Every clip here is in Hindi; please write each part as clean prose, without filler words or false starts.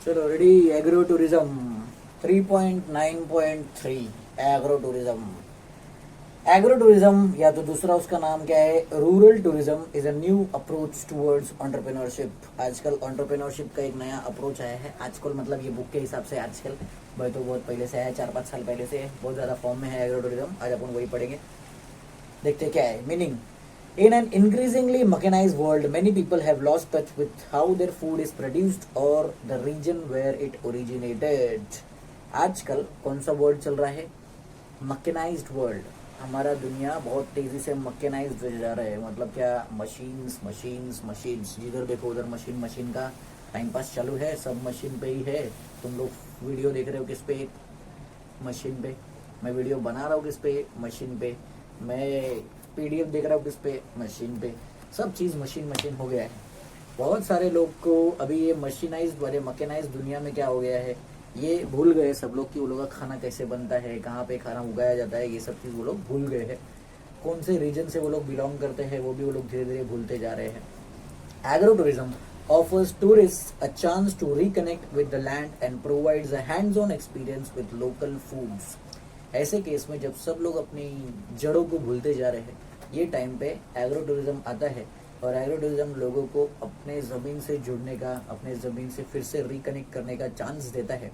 चलो ready. Agro tourism 3.9.3। Agro tourism. Agro tourism या तो दूसरा उसका नाम क्या है, rural tourism is a new approach towards entrepreneurship. आजकल एंटरप्रेन्योरशिप का एक नया अप्रोच आया है। आजकल मतलब ये बुक के हिसाब से आजकल, भाई तो बहुत पहले से है, 4-5 साल पहले से बहुत ज़्यादा फॉर्म में है एग्रो टूरिज्म। आज अपन वही पढ़ेंगे, देखते क्या है meaning. In an increasingly mechanized world, many people have lost touch with how their food is produced or the region where it originated. आजकल कौन सा वर्ड चल रहा है? मकेनाइज्ड वर्ल्ड। हमारा दुनिया बहुत तेजी से मकेनाइज्ड हो जा रहा है। मतलब क्या? मशीन्स मशीन्स मशीन्स, जिधर देखो उधर मशीन। मशीन का टाइम पास चालू है, सब मशीन पे ही है। तुम लोग वीडियो देख रहे हो किस पे? मशीन पे। मैं वीडियो बना रहा हूँ किस पे? मशीन पे। मैं पीडीएफ देख रहा हूँ किस पे? मशीन पे। सब चीज़ मशीन मशीन हो गया है। बहुत सारे लोग को अभी ये मशीनाइज्ड वाले मकेनाइज्ड दुनिया में क्या हो गया है, ये भूल गए सब लोग कि वो लोग का खाना कैसे बनता है, कहाँ पे खाना उगाया जाता है। ये सब चीज़ वो लोग भूल गए हैं। कौन से रीजन से वो लोग बिलोंग करते हैं वो भी वो लोग धीरे धीरे भूलते जा रहे हैं। Agro tourism offers tourists a chance to reconnect with the land and provides a hands-on experience with local foods. ऐसे केस में जब सब लोग अपनी जड़ों को भूलते जा रहे हैं, ये टाइम पे एग्रो टूरिज्म आता है। और एग्रो टूरिज्म लोगों को अपने ज़मीन से जुड़ने का, अपने ज़मीन से फिर से रिकनेक्ट करने का चांस देता है।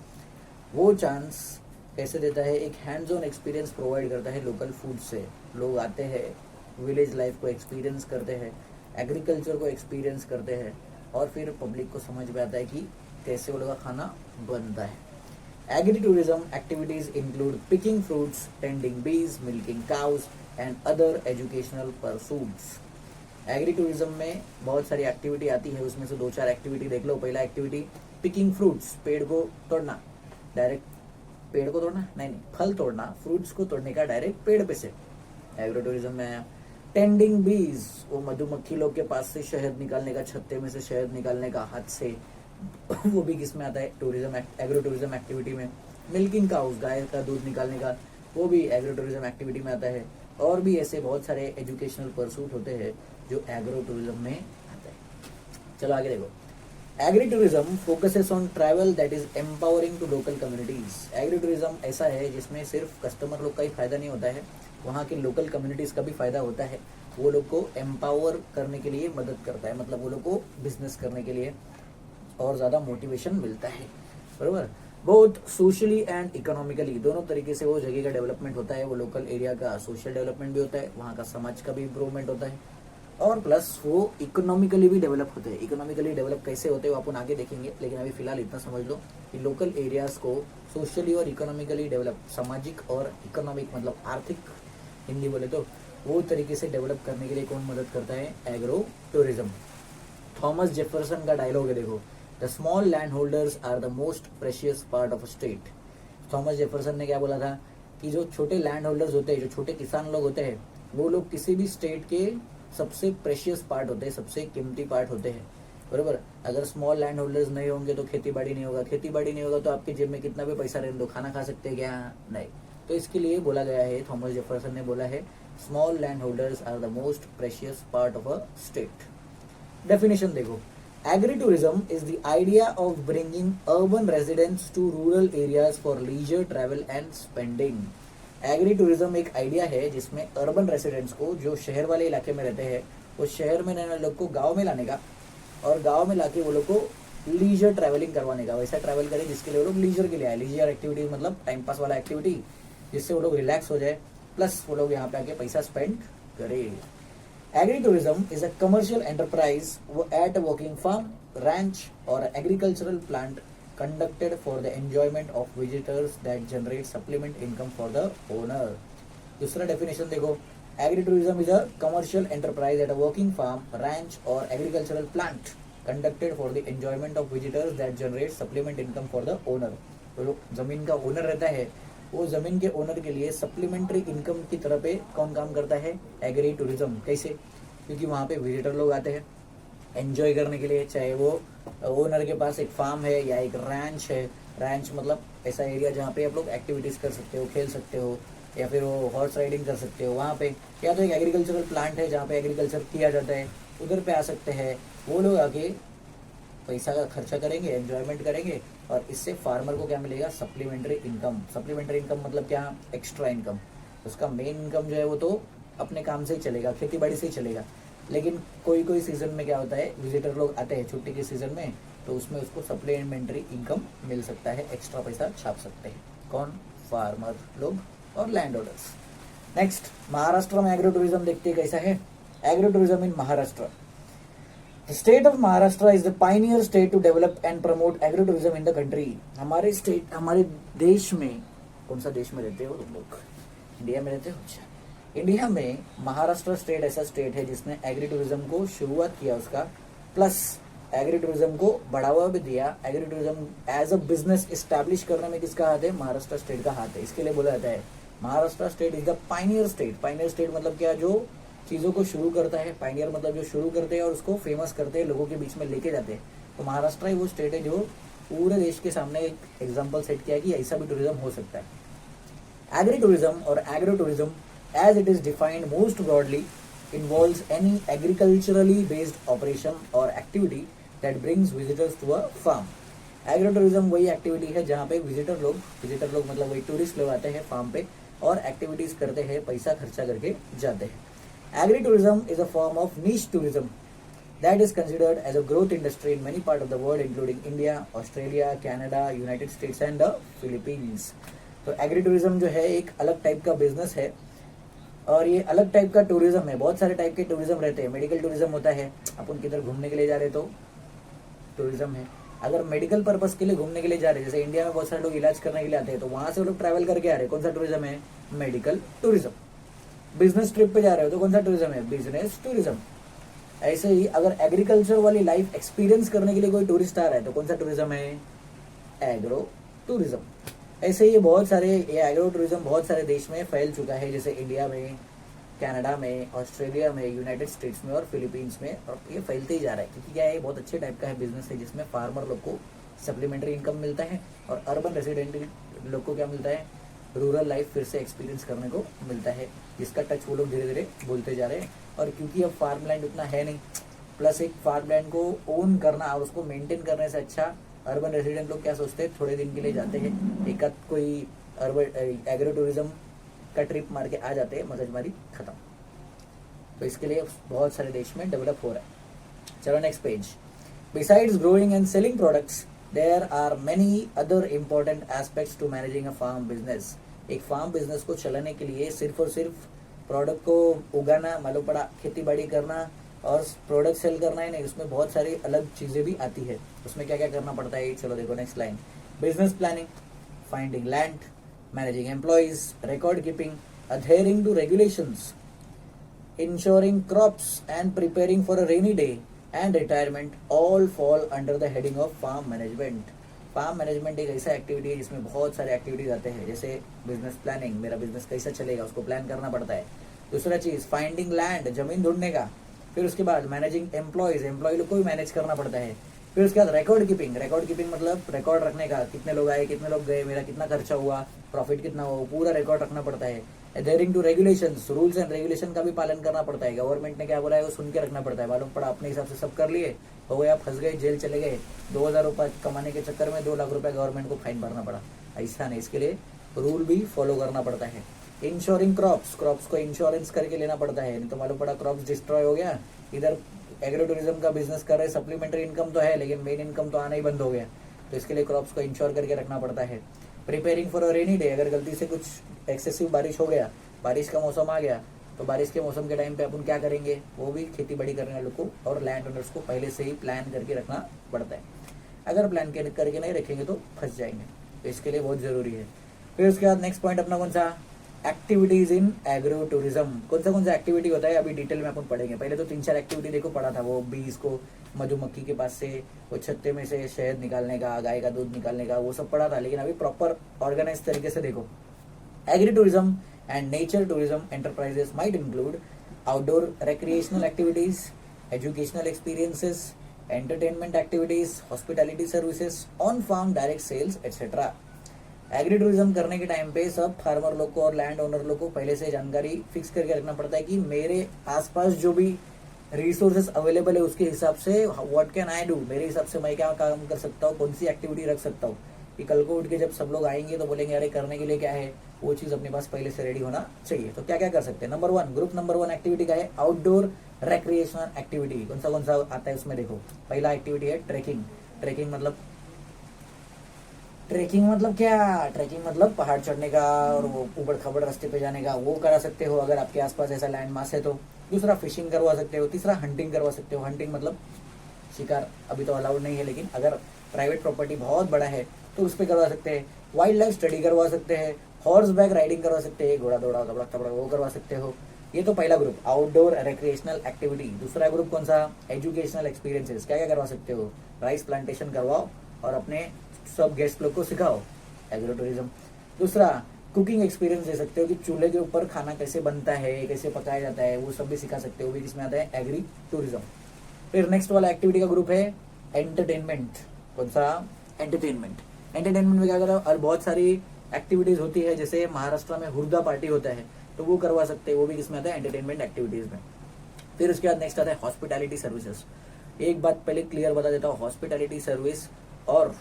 वो चांस कैसे देता है? एक हैंड्स ऑन एक्सपीरियंस प्रोवाइड करता है लोकल फूड से। लोग आते हैं, विलेज लाइफ को एक्सपीरियंस करते हैं, एग्रीकल्चर को एक्सपीरियंस करते हैं, और फिर पब्लिक को समझ में आता है कि कैसे वो लोग का खाना बनता है। Agri tourism activities include picking fruits, tending bees, milking cows and other educational pursuits. Agri tourism में बहुत सारी एक्टिविटी आती है, उसमें से 2-4 एक्टिविटी देख लो। पहला एक्टिविटी पिकिंग फ्रूट्स, पेड़ को तोड़ना। डायरेक्ट पेड़ को तोड़ना नहीं, फल तोड़ना, फ्रूट्स को तोड़ने का डायरेक्ट पेड़ पे से एग्रो टूरिज्म में आया। टेंडिंग बीज, वो मधुमक्खी लोग के पास से शहद निकालने का, छत्ते में से शहद निकालने का हाथ से, वो भी किस में आता है? टूरिज्म, एग्रो टूरिज्म एक्टिविटी में। मिल्किंग काउस, गाय का दूध निकालने का, वो भी एग्रो टूरिज्म एक्टिविटी में आता है। और भी ऐसे बहुत सारे एजुकेशनल परसूट होते हैं जो एग्रो टूरिज्म में आते हैं। चलो आगे देखो। Agri tourism focuses on travel that is empowering to local communities. Agri tourism ऐसा है जिसमें सिर्फ कस्टमर लोग का ही फायदा नहीं होता है, वहाँ के लोकल कम्युनिटीज का भी फायदा होता है। वो लोग को एम्पावर करने के लिए मदद करता है, मतलब वो लोग को बिजनेस करने के लिए और ज़्यादा मोटिवेशन मिलता है। बराबर। बहुत सोशली एंड इकोनॉमिकली, दोनों तरीके से वो जगह का डेवलपमेंट होता है। वो लोकल एरिया का सोशल डेवलपमेंट भी होता है, वहाँ का समाज का भी इम्प्रूवमेंट होता है, और प्लस वो इकोनॉमिकली भी डेवलप होते हैं। इकोनॉमिकली डेवलप कैसे होते हैं वो अपन आगे देखेंगे, लेकिन अभी फिलहाल इतना समझ लो कि लोकल एरियाज को सोशली और इकोनॉमिकली डेवलप, सामाजिक और इकोनॉमिक मतलब आर्थिक, हिंदी बोले तो वो तरीके से डेवलप करने के लिए कौन मदद करता है? Agro tourism. थॉमस जेफरसन का डायलॉग है, देखो, the small land holders are the most precious part of a state. Thomas Jefferson ने क्या बोला था कि जो छोटे लैंड होल्डर्स होते हैं, जो छोटे किसान लोग होते हैं, वो लोग किसी भी स्टेट के सबसे प्रेशियस पार्ट होते हैं, सबसे कीमती पार्ट होते हैं। बराबर। अगर स्मॉल लैंड होल्डर्स नहीं होंगे तो खेती बाड़ी नहीं होगा, खेती बाड़ी नहीं होगा तो आपके जेब में कितना भी पैसा रहने दो, खाना खा सकते हैं क्या? नहीं। तो इसके लिए बोला गया है, थॉमस जेफरसन ने बोला है, small land holders are the most precious part of a state. Definition देखो। Agri tourism is the idea of bringing urban residents to rural areas for leisure, travel and spending. Agri tourism एक आइडिया है जिसमें अर्बन रेसिडेंट्स को, जो शहर वाले इलाके में रहते हैं, वो शहर में रहने लोग को गांव में लाने का, और गांव में लाके वो लोग को लीजर ट्रैवलिंग करवाने का। वैसा ट्रैवल करें जिसके लिए वो लोग लीजर के लिए आए। लीजर एक्टिविटी मतलब टाइम पास वाला एक्टिविटी, जिससे वो लोग रिलैक्स हो जाए, प्लस वो लोग यहाँ पे आके पैसा स्पेंड करें। Agri tourism is a commercial enterprise at a working farm, ranch और agricultural plant conducted for the enjoyment of visitors that generate supplement income for the owner. दूसरा डेफिनेशन देखो। Agri tourism is a commercial enterprise at a working farm, ranch और agricultural plant conducted for the enjoyment of visitors that generate supplement income for the owner. तो जो जमीन का ओनर रहता है, वो जमीन के ओनर के लिए सप्लीमेंट्री इनकम की तरह पे कौन काम करता है? Agri tourism. कैसे? क्योंकि वहाँ पे विजिटर लोग आते हैं एंजॉय करने के लिए, चाहे वो ओनर के पास एक फार्म है या एक रैंच है। रैंच मतलब ऐसा एरिया जहाँ पे आप लोग एक्टिविटीज कर सकते हो, खेल सकते हो, या फिर वो हॉर्स राइडिंग कर सकते हो वहाँ पे। या तो एक एग्रीकल्चरल प्लांट है जहाँ पे एग्रीकल्चर किया जाता है, उधर पे आ सकते हैं वो लोग आके पैसा का खर्चा करेंगे, एंजॉयमेंट करेंगे, और इससे फार्मर को क्या मिलेगा, सप्लीमेंट्री इनकम। सप्लीमेंट्री इनकम मतलब क्या, एक्स्ट्रा इनकम। उसका मेन इनकम जो है वो तो अपने काम से ही चलेगा, खेती बाड़ी से ही चलेगा, लेकिन कोई कोई सीज़न में क्या होता है, विजिटर लोग आते हैं छुट्टी के सीज़न में, तो उसमें उसको सप्लीमेंट्री इनकम मिल सकता है, एक्स्ट्रा पैसा छाप सकते हैं। कौन, फार्मर लोग और लैंड ओनर्स। नेक्स्ट, महाराष्ट्र में एग्रो टूरिज्म देखते हैं कैसा है। Agro tourism in Maharashtra. The state of Maharashtra is the pioneer state to develop and promote agro-tourism in the country. हमारे स्टेट, हमारे देश में, कौन सा देश में रहते हो तुम लोग, इंडिया में रहते हो? अच्छा, इंडिया में महाराष्ट्र स्टेट ऐसा स्टेट है जिसने एग्री टूरिज्म को शुरुआत किया उसका, प्लस एग्री टूरिज्म को बढ़ावा भी दिया। Agri tourism as a business establish करने में किसका हाथ है, महाराष्ट्र स्टेट का हाथ है। इसके लिए बोला जाता है Maharashtra state is the pioneer state. Pioneer state मतलब क्या, जो चीज़ों को शुरू करता है। पाइनियर मतलब जो शुरू करते हैं और उसको फेमस करते हैं, लोगों के बीच में लेके जाते हैं। तो महाराष्ट्र ही वो स्टेट है जो पूरे देश के सामने एक एग्जाम्पल सेट किया कि ऐसा भी टूरिज्म हो सकता है। एग्री टूरिज्म और agro tourism as it is defined most broadly involves any agriculturally based operation or activity that brings visitors to a farm. Agro tourism वही एक्टिविटी है जहाँ पे विजिटर लोग मतलब वही टूरिस्ट लोग आते हैं फार्म पे और एक्टिविटीज करते हैं, पैसा खर्चा करके जाते हैं। Agri tourism is a form of niche tourism that is considered as a growth industry in many parts of the world including India, Australia, Canada, United States and the Philippines. तो एग्री टूरिज्म जो है एक अलग टाइप का बिजनेस है और ये अलग टाइप का टूरिज्म है। बहुत सारे टाइप के टूरिज्म रहते हैं। मेडिकल टूरिज्म होता है, अपन किधर घूमने के लिए जा रहे तो टूरिज्म है। अगर मेडिकल पर्पस के लिए घूमने के लिए जा रहे हैं, जैसे इंडिया में बहुत सारे लोग इलाज करने के लिए आते हैं, तो वहां से वो लोग ट्रैवल करके आ रहे हैं, कौन सा टूरिज्म है, मेडिकल टूरिज्म। बिजनेस ट्रिप पे जा रहे हो तो कौन सा टूरिज्म है, बिजनेस टूरिज्म। ऐसे ही अगर एग्रीकल्चर वाली लाइफ एक्सपीरियंस करने के लिए कोई टूरिस्ट आ रहा है तो कौन सा टूरिज्म है, एग्रो टूरिज्म। ऐसे ही बहुत सारे ये एग्रो टूरिज्म बहुत सारे देश में फैल चुका है, जैसे इंडिया में, कनाडा में, ऑस्ट्रेलिया में, यूनाइटेड स्टेट्स में और फिलीपींस में। और ये फैलते ही जा रहा है क्योंकि क्या है, बहुत अच्छे टाइप का है बिजनेस है जिसमें फार्मर लोग को सप्लीमेंट्री इनकम मिलता है और अर्बन रेसिडेंट लोग को क्या मिलता है, रूरल लाइफ फिर से एक्सपीरियंस करने को मिलता है, जिसका टच वो लोग धीरे धीरे बोलते जा रहे हैं। और क्योंकि अब फार्म लैंड उतना है नहीं, प्लस एक फार्म लैंड को ओन करना और उसको मेंटेन करने से अच्छा अर्बन रेसिडेंट लोग क्या सोचते हैं, थोड़े दिन के लिए जाते हैं, एक आध कोई अर्बन एग्रो टूरिज्म का ट्रिप मार के आ जाते हैं, मगजमारी खत्म। तो इसके लिए बहुत सारे देश में डेवलप हो रहा है। चलो next page. Besides growing and selling products there are many other important aspects to managing a farm business. एक फार्म बिजनेस को चलाने के लिए सिर्फ और सिर्फ प्रोडक्ट को उगाना, मालूम पड़ा खेती बाड़ी करना और प्रोडक्ट सेल करना ही नहीं, उसमें बहुत सारी अलग चीज़ें भी आती है। उसमें क्या क्या करना पड़ता है, चलो देखो next line. Business planning, finding land, managing employees, record keeping, adhering to regulations, insuring crops and preparing for a rainy day and retirement all fall under the heading of farm management. Farm management एक ऐसा एक्टिविटी है जिसमें बहुत सारे एक्टिविटीज आते हैं, जैसे बिजनेस प्लानिंग, मेरा बिजनेस कैसा चलेगा उसको प्लान करना पड़ता है। दूसरा चीज फाइंडिंग लैंड, जमीन ढूंढने का। फिर उसके बाद मैनेजिंग एम्प्लॉयज, एम्प्लॉय लोग को भी मैनेज करना पड़ता है। फिर उसके बाद रिकॉर्ड कीपिंग, रिकॉर्ड कीपिंग मतलब रिकॉर्ड रखने का, कितने लोग आए, कितने लोग गए, मेरा कितना खर्चा हुआ, प्रॉफिट कितना हुआ, पूरा रिकॉर्ड रखना पड़ता है। Adhering to regulations, rules and regulation का भी पालन करना पड़ता है। गवर्नमेंट ने क्या बोला है वो सुन के रखना पड़ता है। मालूम पड़ा अपने हिसाब से सब कर लिए, हो गया, फंस गए, जेल चले गए, 2000 रुपये कमाने के चक्कर में 2 लाख रुपए गवर्नमेंट को फाइन भरना पड़ा, ऐसा नहीं। इसके लिए रूल भी फॉलो करना पड़ता है। इंश्योरिंग क्रॉप्स, क्रॉप्स को इंश्योरेंस करके लेना पड़ता है, नहीं तो मालूम पड़ा क्रॉप्स डिस्ट्रॉय हो गया। इधर एग्रो टूरिज्म का बिजनेस कर रहे, सप्लीमेंट्री इनकम तो है लेकिन मेन इनकम तो आना ही बंद हो गया, तो इसके लिए क्रॉप्स को इंश्योर करके रखना पड़ता है। Preparing for a rainy day, अगर गलती से कुछ एक्सेसिव बारिश हो गया, बारिश का मौसम आ गया, तो बारिश के मौसम के टाइम पे अपन क्या करेंगे, वो भी खेती बाड़ी करने वालों को और लैंड ओनर्स को पहले से ही प्लान करके रखना पड़ता है। अगर प्लान करके नहीं रखेंगे तो फंस जाएंगे, तो इसके लिए बहुत जरूरी है। फिर उसके बाद नेक्स्ट पॉइंट अपना कौन सा, एक्टिविटीज इन एग्रो टूरिज्म। कौन सा एक्टिविटी होता है अभी डिटेल में अपन पढ़ेंगे। पहले तो 3-4 एक्टिविटी देखो पढ़ा था, वो बीज को मधुमक्खी के पास से, वो छत्ते में से शहद निकालने का, गाय का दूध निकालने का, वो सब पढ़ा था। लेकिन अभी प्रॉपर ऑर्गेनाइज तरीके से देखो। Agri tourism and nature tourism enterprises might include outdoor recreational activities, educational experiences, entertainment activities, hospitality services, on farm direct sales etc. Agri tourism करने के टाइम पे सब फार्मर लोग को और लैंड ओनर लोग को पहले से जानकारी फिक्स करके रखना पड़ता है कि मेरे आसपास जो भी रिसोर्सेस अवेलेबल है उसके हिसाब से व्हाट कैन आई डू, मेरे हिसाब से मैं क्या काम कर सकता हूँ, कौन सी एक्टिविटी रख सकता हूँ कि कल को उठ के जब सब लोग आएंगे तो बोलेंगे अरे करने के लिए क्या है, वो चीज़ अपने पास पहले से रेडी होना चाहिए। तो क्या क्या कर सकते हैं। Number one, group number one activity का है आउटडोर रेक्रिएशनल एक्टिविटी। कौन सा आता है उसमें देखो, पहला एक्टिविटी है ट्रेकिंग। ट्रेकिंग मतलब क्या, ट्रेकिंग मतलब पहाड़ चढ़ने का और वो ऊबड़ खबड़ रास्ते पे जाने का, वो करा सकते हो अगर आपके आसपास ऐसा लैंड मास है तो। दूसरा फिशिंग करवा सकते हो। तीसरा हंटिंग करवा सकते हो। हंटिंग मतलब शिकार, अभी तो अलाउड नहीं है लेकिन अगर प्राइवेट प्रॉपर्टी बहुत बड़ा है तो उस पर करवा सकते हैं। वाइल्ड लाइफ स्टडी करवा सकते हैं। हॉर्स बैक राइडिंग करवा सकते हैं, घोड़ा दौड़ा तबड़ा तबड़ा वो करवा सकते हो। ये तो पहला ग्रुप आउटडोर रिक्रिएशनल एक्टिविटी। दूसरा ग्रुप कौन सा, एजुकेशनल एक्सपीरियंसेस। क्या क्या करवा सकते हो, राइस प्लांटेशन करवाओ और अपने सब गेस्ट लोग को सिखाओ, एग्रो टूरिज्म। दूसरा कुकिंग एक्सपीरियंस दे सकते हो कि चूल्हे के ऊपर खाना कैसे बनता है, कैसे पकाया जाता है, वो सब भी सिखा सकते हो, वो भी किसमें आता है, एग्री टूरिज्म। फिर नेक्स्ट वाला एक्टिविटी का ग्रुप है एंटरटेनमेंट। कौन सा, एंटरटेनमेंट। एंटरटेनमेंट में क्या करो, और बहुत सारी एक्टिविटीज होती है, जैसे महाराष्ट्र में हुर्दा पार्टी होता है तो वो करवा सकते हैं, वो भी किसमें आता है, एंटरटेनमेंट एक्टिविटीज में। फिर उसके बाद नेक्स्ट आता है हॉस्पिटैलिटी सर्विसेज। एक बात पहले क्लियर बता देता हूँ, हॉस्पिटैलिटी सर्विस और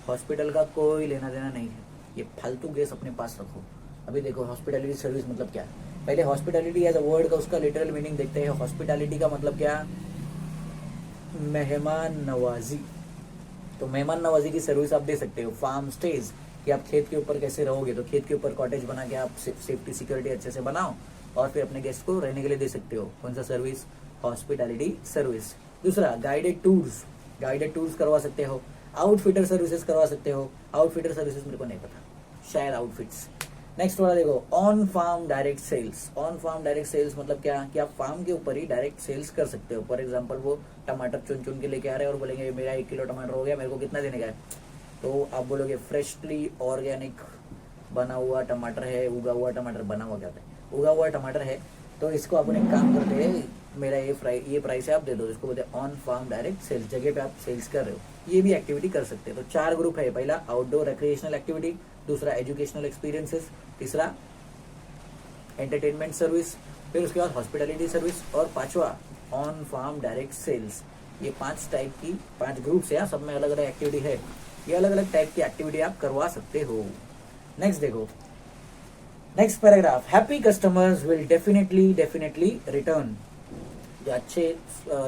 हॉस्पिटल का कोई लेना देना नहीं है, ये फालतू केस अपने पास रखो। अभी देखो हॉस्पिटैलिटी सर्विस मतलब क्या है, पहले हॉस्पिटैलिटी एज अ वर्ड का उसका लिटरल मीनिंग देखते हैं। हॉस्पिटैलिटी का मतलब क्या, मेहमान नवाजी। तो मेहमान नवाजी की सर्विस आप दे सकते हो। फार्म स्टेज, कि आप खेत के ऊपर कैसे रहोगे, तो खेत के ऊपर कॉटेज बना के आप सेफ्टी सिक्योरिटी अच्छे से बनाओ और फिर अपने गेस्ट को रहने के लिए दे सकते हो। कौन सा सर्विस, हॉस्पिटैलिटी सर्विस। दूसरा गाइडेड टूर्स करवा सकते हो। आउटफिटर सर्विसेज करवा सकते हो। आउटफिटर सर्विसेज मेरे को नहीं पता, शायद आउटफिट्स। नेक्स्ट वाला देखो on farm direct sales. On farm direct sales मतलब क्या, कि आप फार्म के ऊपर ही डायरेक्ट सेल्स कर सकते हो। फॉर एग्जांपल वो टमाटर चुन चुन के लेके आ रहे हैं और बोलेंगे मेरा 1 किलो टमाटर हो गया, मेरे को कितना देने का है, तो आप बोलोगे फ्रेशली ऑर्गेनिक बना हुआ टमाटर है, उगा हुआ टमाटर, बना हुआ क्या होता है, उगा हुआ टमाटर है, तो इसको अपन एक काम करते हैं, मेरा ये प्राइस है आप दे दो, इसको बोलते हैं ऑन फार्म डायरेक्ट सेल्स, जगह पे आप सेल्स कर रहे हो, ये भी एक्टिविटी कर सकते हैं। तो 4 ग्रुप है, पहला आउटडोर रिक्रिएशनल एक्टिविटी, दूसरा एजुकेशनल एक्सपीरियंसेस, तीसरा एंटरटेनमेंट सर्विस, फिर उसके बाद हॉस्पिटैलिटी सर्विस और पांचवा ऑन फार्म डायरेक्ट सेल्स। ये 5 टाइप की 5 ग्रुप्स है, सब में अलग अलग एक्टिविटी है, ये अलग अलग टाइप की एक्टिविटी आप करवा सकते हो। नेक्स्ट देखो, next paragraph, happy customers will definitely return.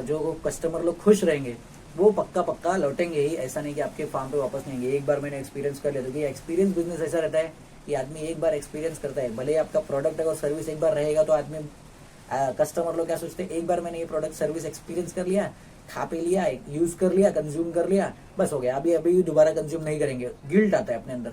जो कस्टमर लोग खुश रहेंगे वो पक्का लौटेंगे ही, ऐसा नहीं कि आपके फार्म पे वापस नहीं आएंगे। एक बार मैंने एक्सपीरियंस कर लिया, तो ये एक्सपीरियंस बिजनेस ऐसा रहता है कि आदमी एक बार एक्सपीरियंस करता है, भले आपका प्रोडक्ट अगर सर्विस एक बार रहेगा तो आदमी कस्टमर लोग क्या सोचते हैं, एक बार मैंने ये प्रोडक्ट सर्विस एक्सपीरियंस कर लिया, खा पे लिया, यूज कर लिया, कंज्यूम कर लिया, बस हो गया, अभी दोबारा कंज्यूम नहीं करेंगे। गिल्ट आता है अपने अंदर,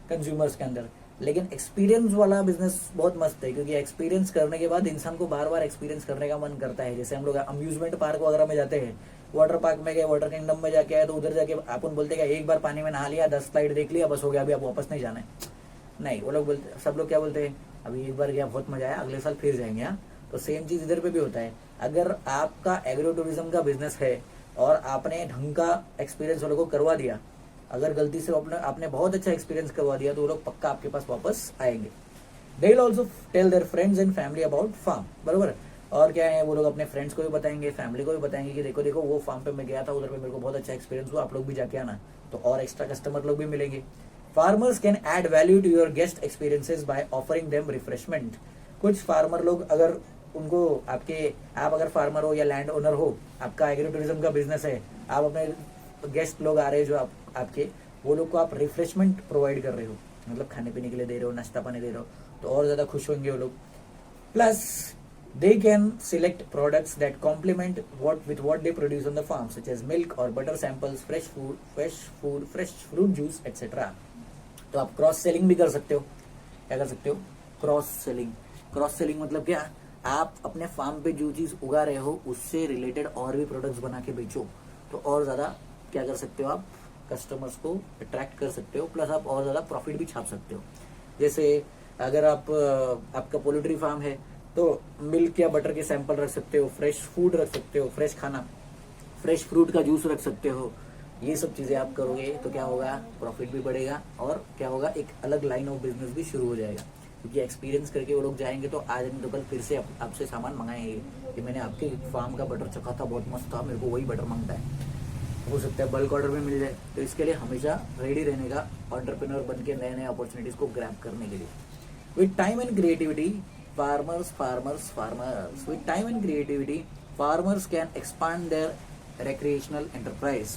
कंज्यूमर्स के अंदर। लेकिन एक्सपीरियंस वाला बिजनेस बहुत मस्त है, क्योंकि एक्सपीरियंस करने के बाद इंसान को बार बार एक्सपीरियंस करने का मन करता है। जैसे हम लोग अम्यूजमेंट पार्क वगैरह में जाते हैं, वाटर पार्क में गए, वाटर किंगडम में जाके आए, तो उधर जाके अपन बोलते हैं एक बार पानी में नहा लिया, 10 स्लाइड देख लिया, बस हो गया, अभी आप वापस नहीं जाना है। नहीं, वो लोग बोलते, सब लोग क्या बोलते हैं, अभी एक बार गया बहुत मजा आया, अगले साल फिर जाएंगे। हाँ, तो सेम चीज इधर पे भी होता है। अगर आपका एग्रो टूरिज्म का बिजनेस है और आपने ढंग का एक्सपीरियंस वालों को करवा दिया, अगर गलती से आपने बहुत अच्छा एक्सपीरियंस करवा दिया, तो वो लोग पक्का आपके पास वापस आएंगे। They will also tell their friends and family about farm, बरोबर। और क्या है, वो लोग अपने फ्रेंड्स को भी बताएंगे, फैमिली को भी बताएंगे कि देखो वो फार्म पे मैं गया था, उधर पे मेरे को बहुत अच्छा एक्सपीरियंस हुआ, आप लोग भी जाके आना, तो और एक्स्ट्रा कस्टमर लोग भी मिलेंगे। Farmers can add value to your guest experiences by offering them refreshment. कुछ फार्मर लोग, अगर उनको आप अगर फार्मर हो या लैंड ओनर हो, आपका एग्रो टूरिज्म का बिजनेस है, आप अपने गेस्ट लोग आ रहे हैं जो आपके, वो लोग को आप रिफ्रेशमेंट प्रोवाइड कर रहे हो, मतलब खाने पीने के लिए दे रहे हो, नाश्ता पानी दे रहे हो, तो और ज्यादा खुश होंगे वो लोग। Plus they can select products that complement what they produce on the farm, such as milk or butter samples, fresh fruit juice, etc. तो आप क्रॉस सेलिंग भी कर सकते हो। क्या कर सकते हो, क्रॉस सेलिंग मतलब क्या, आप अपने फार्म पे जो चीज उगा रहे हो उससे रिलेटेड और भी प्रोडक्ट्स बना के बेचो, तो और ज्यादा क्या कर सकते हो, आप कस्टमर्स को अट्रैक्ट कर सकते हो, प्लस आप और ज्यादा प्रॉफिट भी छाप सकते हो। जैसे अगर आपका पोल्ट्री फार्म है, तो मिल्क या बटर के सैंपल रख सकते हो, फ्रेश फूड रख सकते हो, फ्रेश खाना, फ्रेश फ्रूट का जूस रख सकते हो। ये सब चीजें आप करोगे तो क्या होगा, प्रॉफिट भी बढ़ेगा, और क्या होगा, एक अलग लाइन ऑफ बिजनेस भी शुरू हो जाएगा, क्योंकि एक्सपीरियंस करके वो लोग जाएंगे तो आज नहीं तो कल फिर से आपसे सामान मंगाएंगे। कि मैंने आपके फार्म का बटर चखा था, बहुत मस्त था, मेरे को वही बटर मांगता है। हो सकता है बल्क ऑर्डर में मिल जाए। तो इसके लिए हमेशा रेडी रहने का, एंटरप्रेन्योर बन के नए नए अपॉर्चुनिटीज को ग्रैब करने के लिए। With time and creativity farmers with time and creativity, farmers can expand their recreational enterprise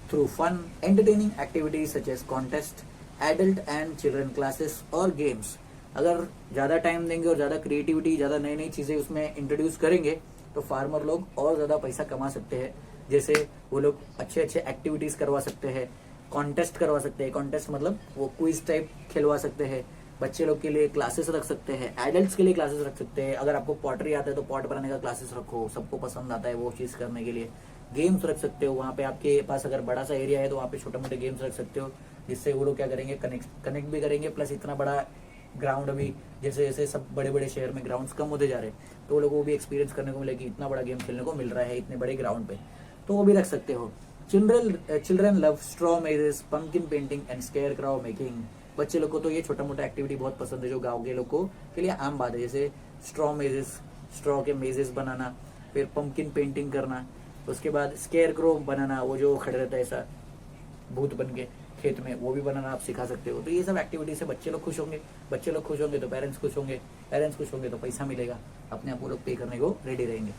through fun entertaining activities such as contest, adult and children classes और games। अगर ज़्यादा टाइम देंगे और ज़्यादा क्रिएटिविटी, ज़्यादा नई नई चीज़ें उसमें इंट्रोड्यूस करेंगे तो फार्मर लोग और ज़्यादा पैसा कमा सकते हैं। जैसे वो लोग अच्छे अच्छे एक्टिविटीज़ करवा सकते हैं, कॉन्टेस्ट करवा सकते हैं। कॉन्टेस्ट मतलब वो क्विज टाइप खिलवा सकते हैं। बच्चे लोग के लिए क्लासेस रख सकते हैं, एडल्ट्स के लिए क्लासेस रख सकते हैं। अगर आपको पॉटरी आता है तो पॉट बनाने का क्लासेस रखो, सबको पसंद आता है वो चीज़ करने के लिए। गेम्स रख सकते हो वहाँ पे, आपके पास अगर बड़ा सा एरिया है तो वहाँ पे छोटे मोटे गेम्स रख सकते हो, जिससे वो लोग क्या करेंगे, कनेक्ट भी करेंगे। प्लस इतना बड़ा ग्राउंड अभी जैसे जैसे सब बड़े बड़े शहर में ग्राउंड्स कम होते जा रहे हैं तो वो लोगों को भी एक्सपीरियंस करने को मिलेगी, इतना बड़ा गेम खेलने को मिल रहा है इतने बड़े ग्राउंड पे, तो वो भी रख सकते हो। Children love straw mazes, pumpkin painting and scarecrow making. बच्चे लोग को तो ये छोटा मोटा एक्टिविटी बहुत पसंद है, जो गाँव के लोगों के लिए आम बात है। जैसे स्ट्रॉ मेजेस, स्ट्रॉ के मेजेस बनाना, फिर पंकिन पेंटिंग करना, उसके बाद स्केयर क्रो बनाना, वो जो खड़े रहता है ऐसा भूत बन के खेत में, वो भी बनाना आप सिखा सकते हो। तो ये सब एक्टिविटी से बच्चे लोग खुश होंगे, बच्चे लोग खुश होंगे तो पेरेंट्स खुश होंगे, पेरेंट्स खुश होंगे तो पैसा मिलेगा, अपने आप वो लोग पे करने को रेडी रहेंगे।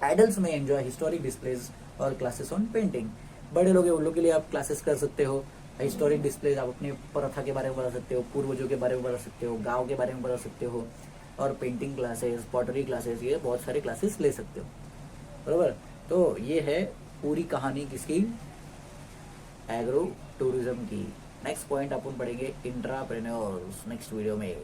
एडल्ट्स में एंजॉय हिस्टोरिक डिस्प्लेज और क्लासेस ऑन पेंटिंग। बड़े लोग हैं उन लोग के लिए आप क्लासेस कर सकते हो, हिस्टोरिक डिस्प्लेज, आप अपने प्रथा के बारे में बता सकते हो, पूर्वजों के बारे में बता सकते हो, गाँव के बारे में बता सकते हो, और पेंटिंग क्लासेस, पॉटरी क्लासेस, ये बहुत सारे क्लासेस ले सकते हो, बराबर। तो ये है पूरी कहानी किसकी, एग्रो टूरिज्म की। नेक्स्ट पॉइंट अपन पढ़ेंगे इंट्राप्रेन्योर्स नेक्स्ट वीडियो में।